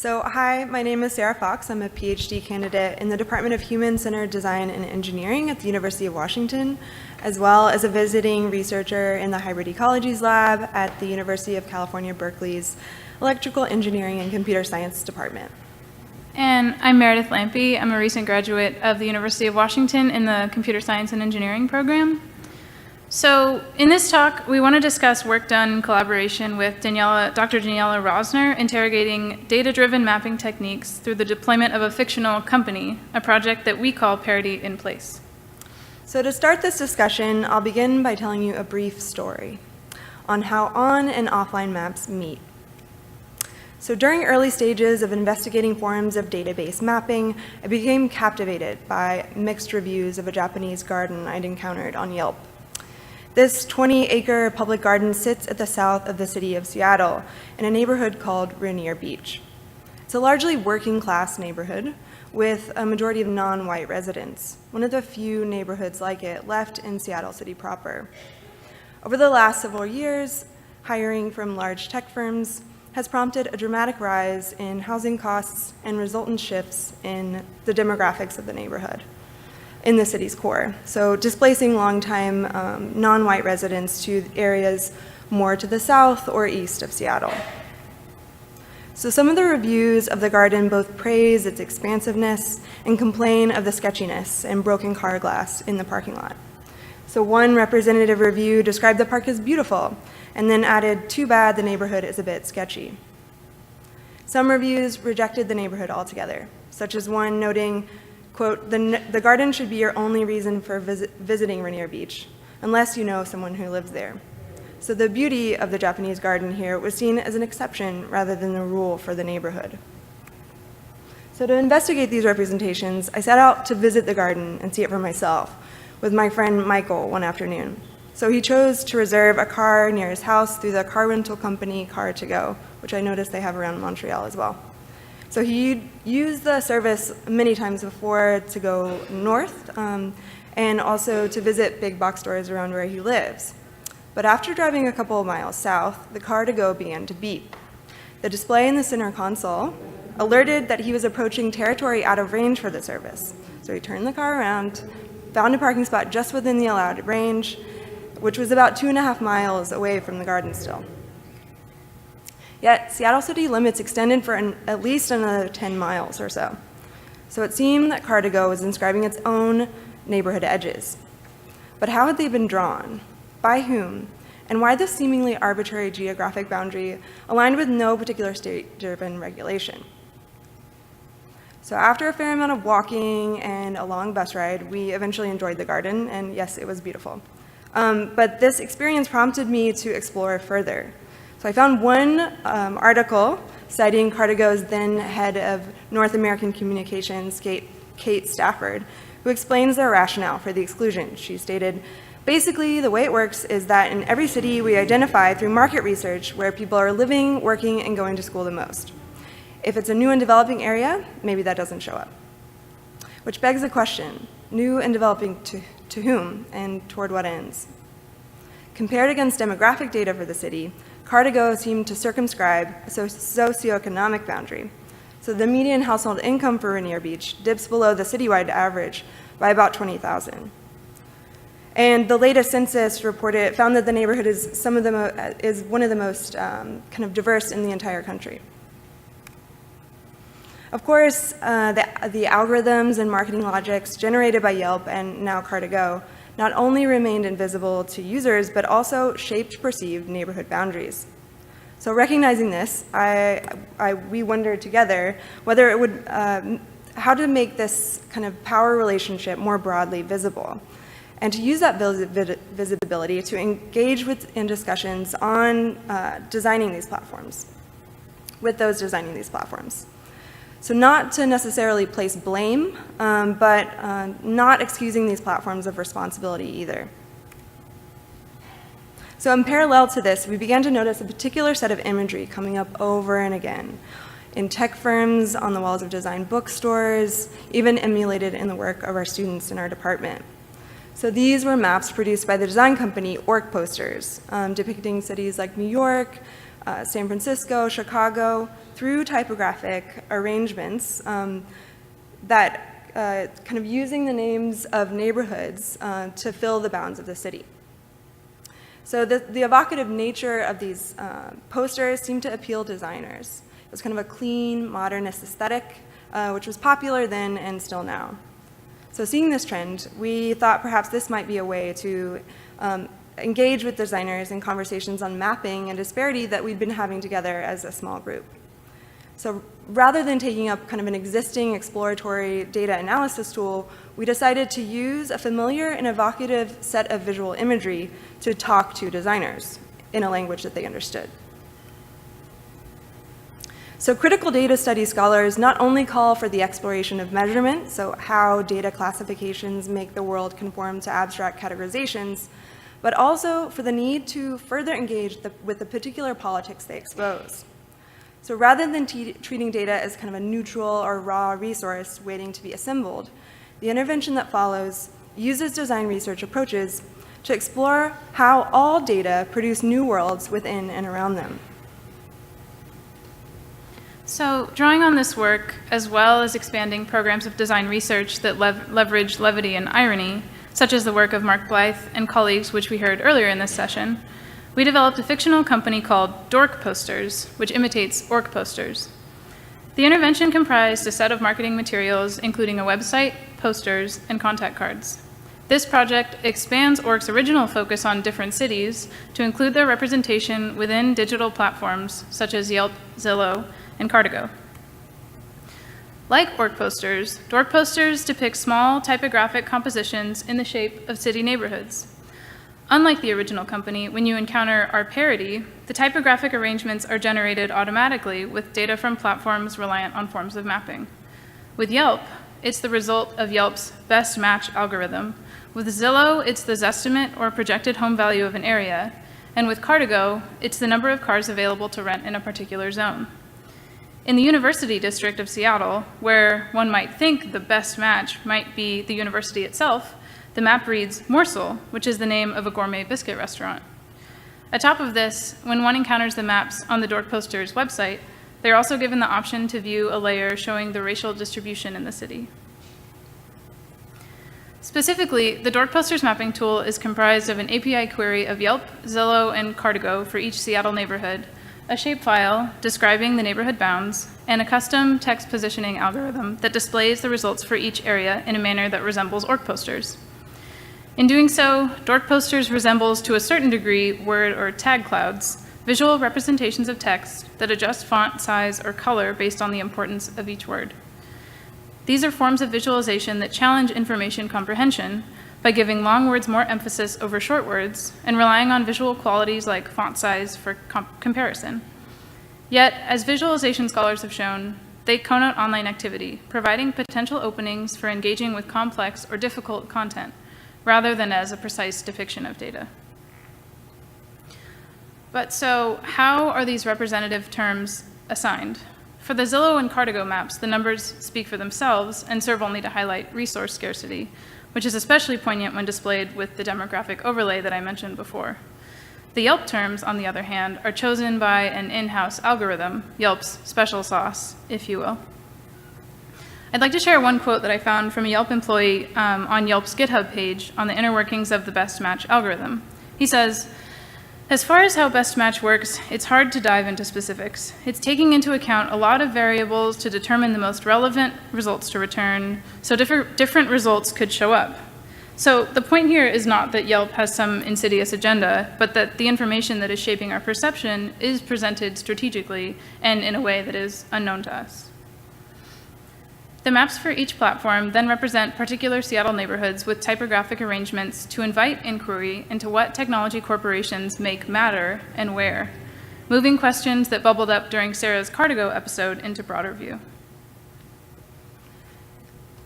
Hi, my name is Sarah Fox. I'm a PhD candidate in the Department of Human-Centered Design and Engineering at the University of Washington, as well as a visiting researcher in the Hybrid Ecologies Lab at the University of California, Berkeley's Electrical Engineering and Computer Science Department. And I'm Meredith Lampe. I'm a recent graduate of the University of Washington in the Computer Science and Engineering program. So in this talk, we want to discuss work done in collaboration with Dr. Daniela Rosner, interrogating data-driven mapping techniques through the deployment of a fictional company, a project that we call Parity in Place. So to start this discussion, I'll begin by telling you a brief story on how on and offline maps meet. So during early stages of investigating forms of database mapping, I became captivated by mixed reviews of a Japanese garden I'd encountered on Yelp. This 20-acre public garden sits at the south of the city of Seattle in a neighborhood called Rainier Beach. It's a largely working-class neighborhood with a majority of non-white residents, one of the few neighborhoods like it left in Seattle City proper. Over the last several years, hiring from large tech firms has prompted a dramatic rise in housing costs and resultant shifts in the demographics of the neighborhood in the city's core. So displacing longtime non-white residents to areas more to the south or east of Seattle. So some of the reviews of the garden both praise its expansiveness and complain of the sketchiness and broken car glass in the parking lot. So one representative review described the park as beautiful and then added, "Too bad the neighborhood is a bit sketchy." Some reviews rejected the neighborhood altogether, such as one noting, quote, the garden should be your only reason for visiting Rainier Beach, unless you know someone who lives there. So the beauty of the Japanese garden here was seen as an exception rather than the rule for the neighborhood. So to investigate these representations, I set out to visit the garden and see it for myself with my friend Michael one afternoon. So he chose to reserve a car near his house through the car rental company Car2Go, which I noticed they have around Montreal as well. So he used the service many times before to go north and also to visit big box stores around where he lives. But after driving a couple of miles south, the Car2Go began to beep. The display in the center console alerted that he was approaching territory out of range for the service. So he turned the car around, found a parking spot just within the allowed range, which was about 2.5 miles away from the garden still. Yet, Seattle city limits extended for at least another 10 miles or so. So it seemed that Car2Go was inscribing its own neighborhood edges. But how had they been drawn? By whom? And why this seemingly arbitrary geographic boundary aligned with no particular state-driven regulation? So after a fair amount of walking and a long bus ride, we eventually enjoyed the garden, and yes, it was beautiful. But this experience prompted me to explore further. So I found one article citing Car2Go's then head of North American Communications, Kate Stafford, who explains their rationale for the exclusion. She stated, basically, the way it works is that in every city we identify through market research where people are living, working, and going to school the most. If it's a new and developing area, maybe that doesn't show up. Which begs the question, new and developing to whom and toward what ends? Compared against demographic data for the city, Car2Go seemed to circumscribe a socioeconomic boundary. So the median household income for Rainier Beach dips below the citywide average by about $20,000. And the latest census reported found that the neighborhood is one of the most kind of diverse in the entire country. Of course, the algorithms and marketing logics generated by Yelp and now Car2Go not only remained invisible to users, but also shaped perceived neighborhood boundaries. So recognizing this, we wondered together whether it would, how to make this kind of power relationship more broadly visible, and to use that visibility to engage in discussions on designing these platforms, with those designing these platforms. So not to necessarily place blame, but not excusing these platforms of responsibility either. So in parallel to this, we began to notice a particular set of imagery coming up over and again in tech firms, on the walls of design bookstores, even emulated in the work of our students in our department. So these were maps produced by the design company Orc Posters, depicting cities like New York, San Francisco, Chicago, through typographic arrangements that kind of using the names of neighborhoods to fill the bounds of the city. So the evocative nature of these posters seemed to appeal to designers. It was kind of a clean, modernist aesthetic, which was popular then and still now. So seeing this trend, we thought perhaps this might be a way to engage with designers in conversations on mapping and disparity that we'd been having together as a small group. So rather than taking up kind of an existing exploratory data analysis tool, we decided to use a familiar and evocative set of visual imagery to talk to designers in a language that they understood. So critical data studies scholars not only call for the exploration of measurement, so how data classifications make the world conform to abstract categorizations, but also for the need to further engage with the particular politics they expose. So rather than treating data as kind of a neutral or raw resource waiting to be assembled, the intervention that follows uses design research approaches to explore how all data produce new worlds within and around them. So drawing on this work, as well as expanding programs of design research that leverage levity and irony, such as the work of Mark Blythe and colleagues, which we heard earlier in this session, we developed a fictional company called Dork Posters, which imitates orc posters. The intervention comprised a set of marketing materials, including a website, posters, and contact cards. This project expands Orc's original focus on different cities to include their representation within digital platforms such as Yelp, Zillow, and Cardigo. Like orc posters, Dork Posters depict small typographic compositions in the shape of city neighborhoods. Unlike the original company, when you encounter our parody, the typographic arrangements are generated automatically with data from platforms reliant on forms of mapping. With Yelp, it's the result of Yelp's best match algorithm. With Zillow, it's the Zestimate or projected home value of an area. And with Cardigo, it's the number of cars available to rent in a particular zone. In the University District of Seattle, where one might think the best match might be the university itself, the map reads Morsel, which is the name of a gourmet biscuit restaurant. Atop of this, when one encounters the maps on the Dork Posters website, they're also given the option to view a layer showing the racial distribution in the city. Specifically, the Dork Posters mapping tool is comprised of an API query of Yelp, Zillow, and Cardigo for each Seattle neighborhood, a shapefile describing the neighborhood bounds, and a custom text positioning algorithm that displays the results for each area in a manner that resembles orc posters. In doing so, Dork Posters resembles to a certain degree word or tag clouds, visual representations of text that adjust font size or color based on the importance of each word. These are forms of visualization that challenge information comprehension by giving long words more emphasis over short words and relying on visual qualities like font size for comparison. Yet, as visualization scholars have shown, they connote online activity, providing potential openings for engaging with complex or difficult content, rather than as a precise depiction of data. But so, how are these representative terms assigned? For the Zillow and Cardigo maps, the numbers speak for themselves and serve only to highlight resource scarcity, which is especially poignant when displayed with the demographic overlay that I mentioned before. The Yelp terms, on the other hand, are chosen by an in-house algorithm, Yelp's special sauce, if you will. I'd like to share one quote that I found from a Yelp employee on Yelp's GitHub page on the inner workings of the best match algorithm. He says, "As far as how best match works, it's hard to dive into specifics. It's taking into account a lot of variables to determine the most relevant results to return, so different results could show up. So the point here is not that Yelp has some insidious agenda, but that the information that is shaping our perception is presented strategically and in a way that is unknown to us." The maps for each platform then represent particular Seattle neighborhoods with typographic arrangements to invite inquiry into what technology corporations make matter and where, moving questions that bubbled up during Sarah's Cardigo episode into broader view.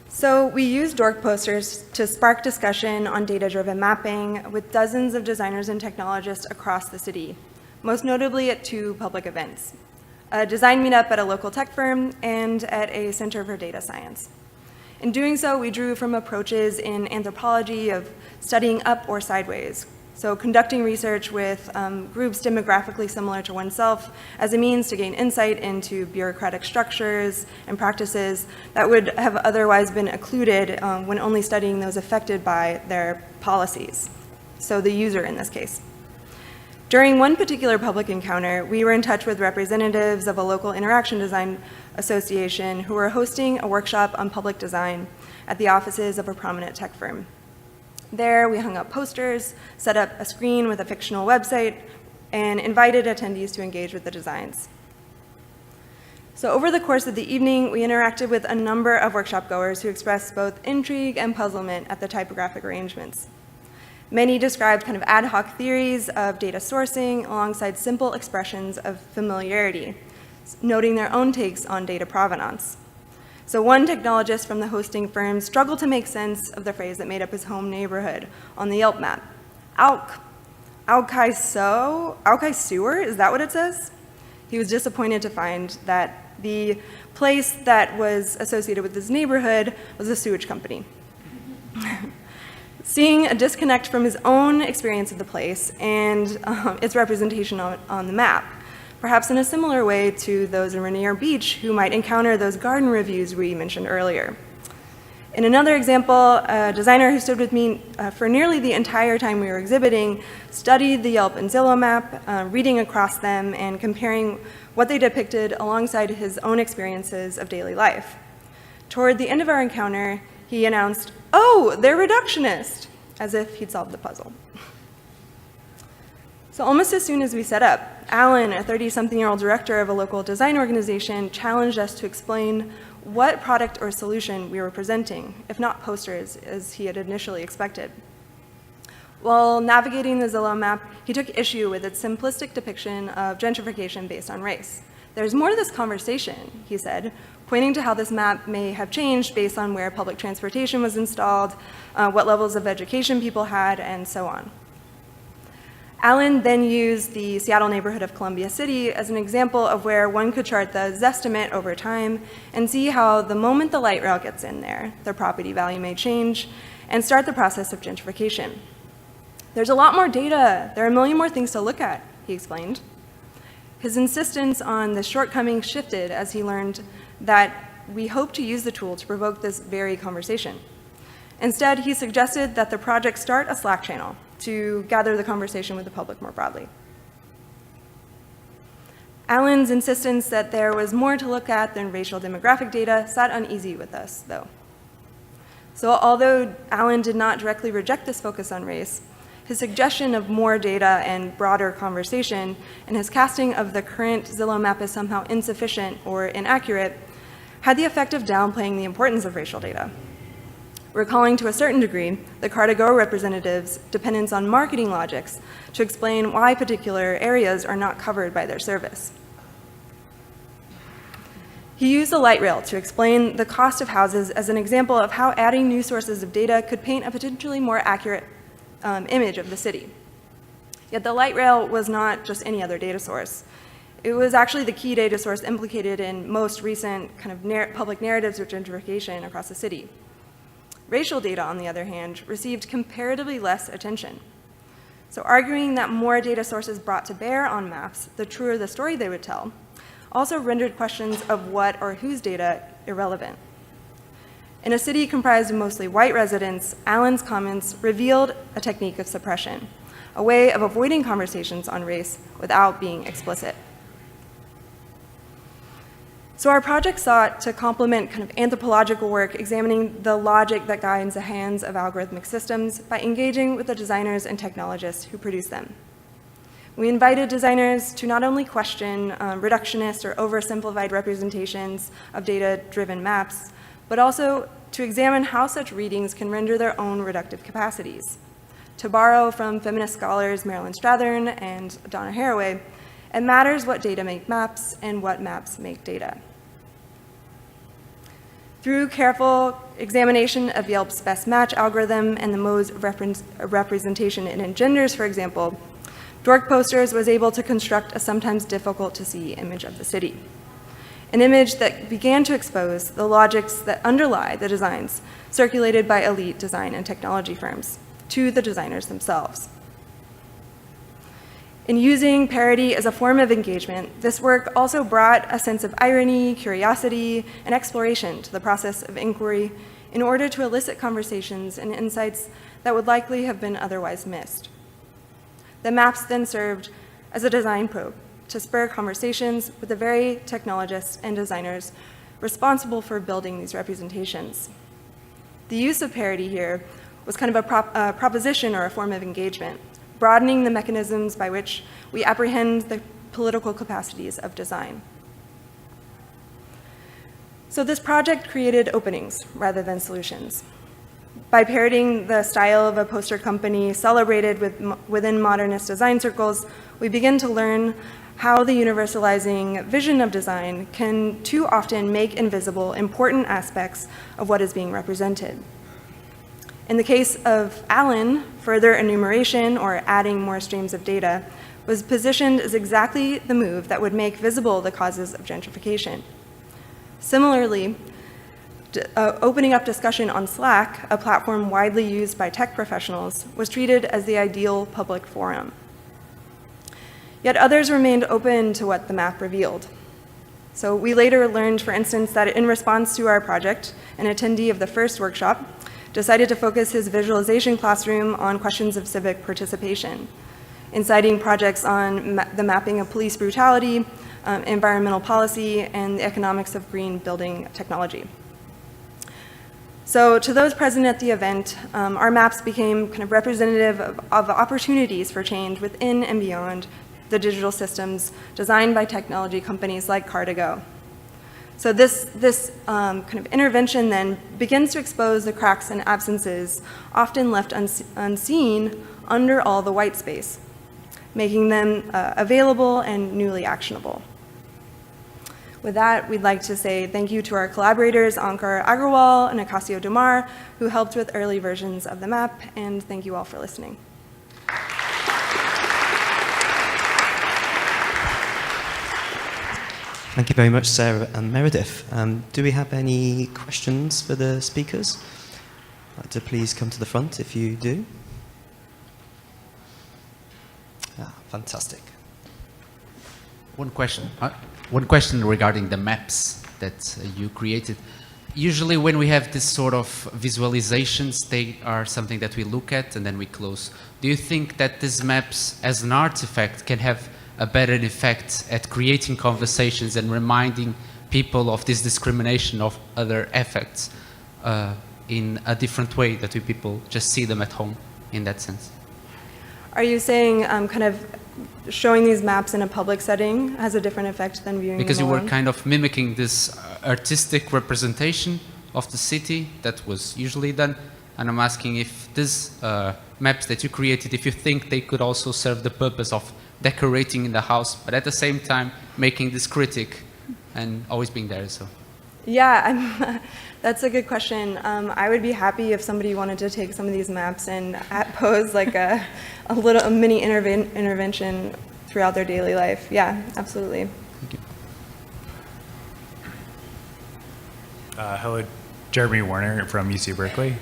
So we used Dork Posters to spark discussion on data-driven mapping with dozens of designers and technologists across the city, most notably at 2 public events: a design meetup at a local tech firm and at a Center for Data Science. In doing so, we drew from approaches in anthropology of studying up or sideways, So conducting research with groups demographically similar to oneself as a means to gain insight into bureaucratic structures and practices that would have otherwise been occluded when only studying those affected by their policies. So the user in this case. During one particular public encounter, we were in touch with representatives of a local interaction design association who were hosting a workshop on public design at the offices of a prominent tech firm. There, we hung up posters, set up a screen with a fictional website, and invited attendees to engage with the designs. So over the course of the evening, we interacted with a number of workshop goers who expressed both intrigue and puzzlement at the typographic arrangements. Many described kind of ad hoc theories of data sourcing alongside simple expressions of familiarity, noting their own takes on data provenance. So one technologist from the hosting firm struggled to make sense of the phrase that made up his home neighborhood on the Yelp map. Alkai Sewer, is that what it says? He was disappointed to find that the place that was associated with his neighborhood was a sewage company. Seeing a disconnect from his own experience of the place and its representation on the map, perhaps in a similar way to those in Rainier Beach who might encounter those garden reviews we mentioned earlier. In another example, a designer who stood with me for nearly the entire time we were exhibiting studied the Yelp and Zillow map, reading across them and comparing what they depicted alongside his own experiences of daily life. Toward the end of our encounter, he announced, "Oh, they're reductionist," as if he'd solved the puzzle. So almost as soon as we set up, Alan, a 30-something-year-old director of a local design organization, challenged us to explain what product or solution we were presenting, if not posters, as he had initially expected. While navigating the Zillow map, he took issue with its simplistic depiction of gentrification based on race. "There's more to this conversation," he said, pointing to how this map may have changed based on where public transportation was installed, what levels of education people had, and so on. Alan then used the Seattle neighborhood of Columbia City as an example of where one could chart the Zestimate over time and see how the moment the light rail gets in there, their property value may change and start the process of gentrification. "There's a lot more data. There are a million more things to look at," he explained. His insistence on the shortcomings shifted as he learned that we hope to use the tool to provoke this very conversation. Instead, he suggested that the project start a Slack channel to gather the conversation with the public more broadly. Alan's insistence that there was more to look at than racial demographic data sat uneasy with us, though. So although Alan did not directly reject this focus on race, his suggestion of more data and broader conversation and his casting of the current Zillow map as somehow insufficient or inaccurate had the effect of downplaying the importance of racial data, recalling to a certain degree the Car2Go representatives' dependence on marketing logics to explain why particular areas are not covered by their service. He used the light rail to explain the cost of houses as an example of how adding new sources of data could paint a potentially more accurate image of the city. Yet the light rail was not just any other data source. It was actually the key data source implicated in most recent kind of public narratives of gentrification across the city. Racial data, on the other hand, received comparatively less attention. So arguing that more data sources brought to bear on maps, the truer the story they would tell, also rendered questions of what or whose data irrelevant. In a city comprised of mostly white residents, Alan's comments revealed a technique of suppression, a way of avoiding conversations on race without being explicit. So our project sought to complement kind of anthropological work examining the logic that guides the hands of algorithmic systems by engaging with the designers and technologists who produce them. We invited designers to not only question reductionist or oversimplified representations of data-driven maps, but also to examine how such readings can render their own reductive capacities. To borrow from feminist scholars Marilyn Strathern and Donna Haraway, it matters what data make maps and what maps make data. Through careful examination of Yelp's best match algorithm and the modes of representation it engenders, for example, Dork Posters was able to construct a sometimes difficult to see image of the city. An image that began to expose the logics that underlie the designs circulated by elite design and technology firms to the designers themselves. In using parody as a form of engagement, this work also brought a sense of irony, curiosity, and exploration to the process of inquiry in order to elicit conversations and insights that would likely have been otherwise missed. The maps then served as a design probe to spur conversations with the very technologists and designers responsible for building these representations. The use of parody here was kind of a proposition or a form of engagement, broadening the mechanisms by which we apprehend the political capacities of design. So this project created openings rather than solutions. By parodying the style of a poster company celebrated within modernist design circles, we begin to learn how the universalizing vision of design can too often make invisible important aspects of what is being represented. In the case of Allen, further enumeration or adding more streams of data was positioned as exactly the move that would make visible the causes of gentrification. Similarly, opening up discussion on Slack, a platform widely used by tech professionals, was treated as the ideal public forum. Yet others remained open to what the map revealed. So we later learned, for instance, that in response to our project, an attendee of the first workshop decided to focus his visualization classroom on questions of civic participation, inciting projects on the mapping of police brutality, environmental policy, and the economics of green building technology. So to those present at the event, our maps became kind of representative of opportunities for change within and beyond the digital systems designed by technology companies like Car2Go. So this kind of intervention then begins to expose the cracks and absences often left unseen under all the white space, making them available and newly actionable. With that, we'd like to say thank you to our collaborators, Ankar Agrawal and Akasio Dumar, who helped with early versions of the map, and thank you all for listening. Thank you very much, Sarah and Meredith. Do we have any questions for the speakers? I'd like to please come to the front if you do. Fantastic. One question regarding the maps that you created. Usually when we have this sort of visualizations, they are something that we look at and then we close. Do you think that these maps as an artifact can have a better effect at creating conversations and reminding people of this discrimination of other effects in a different way that we people just see them at home in that sense? Are you saying kind of showing these maps in a public setting has a different effect than viewing Because them you were alone? kind of mimicking this artistic representation of the city that was usually done, and I'm asking if these maps that you created, if you think they could also serve the purpose of decorating in the house, but at the same time making this critic and always being there. So. Yeah, that's a good question. I would be happy if somebody wanted to take some of these maps and pose like a mini intervention throughout their daily life. Yeah, absolutely. Thank you. Hello, Jeremy Warner from UC Berkeley.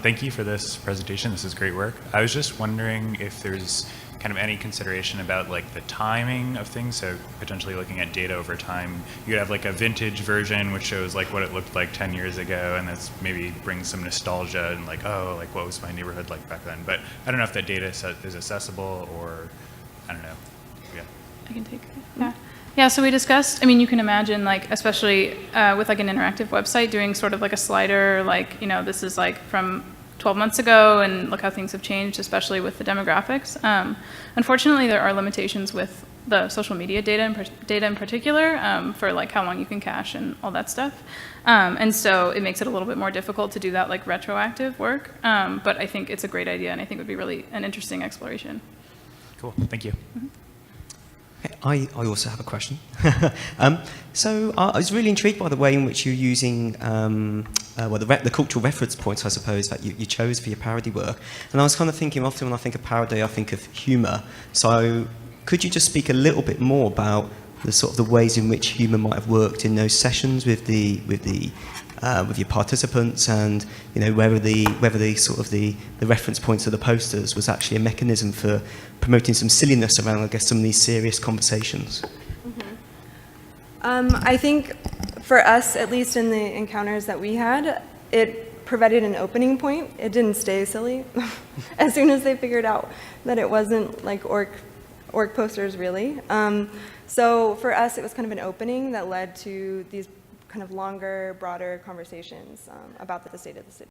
Thank you for this presentation. This is great work. I was just wondering if there's kind of any consideration about like the timing of things, so potentially looking at data over time. You could have like a vintage version which shows like what it looked like 10 years ago, and that's maybe brings some nostalgia and like, oh, like what was my neighborhood like back then? But I don't know if that data set is accessible, or I don't know. Yeah. I can take it. Yeah. Yeah, so we discussed, I mean, you can imagine, like, especially with like an interactive website, doing sort of like a slider, like, you know, this is like from 12 months ago, and look how things have changed, especially with the demographics. Unfortunately, there are limitations with the social media data in particular for like how long you can cache and all that stuff. And so it makes it a little bit more difficult to do that like retroactive work. But I think it's a great idea, and I think it would be really an interesting exploration. Cool, thank you. Mm-hmm. I also have a question. So I was really intrigued by the way in which you're using the cultural reference points, I suppose, that you chose for your parody work. And I was kind of thinking, often when I think of parody, I think of humour. So could you just speak a little bit more about the sort of the ways in which humour might have worked in those sessions with the with your participants, and whether the sort of the reference points of the posters was actually a mechanism for promoting some silliness around, I guess, some of these serious conversations. I think for us, at least in the encounters that we had, it provided an opening point. It didn't stay silly as soon as they figured out that it wasn't like org posters really. So for us, it was kind of an opening that led to these kind of longer, broader conversations about the state of the city.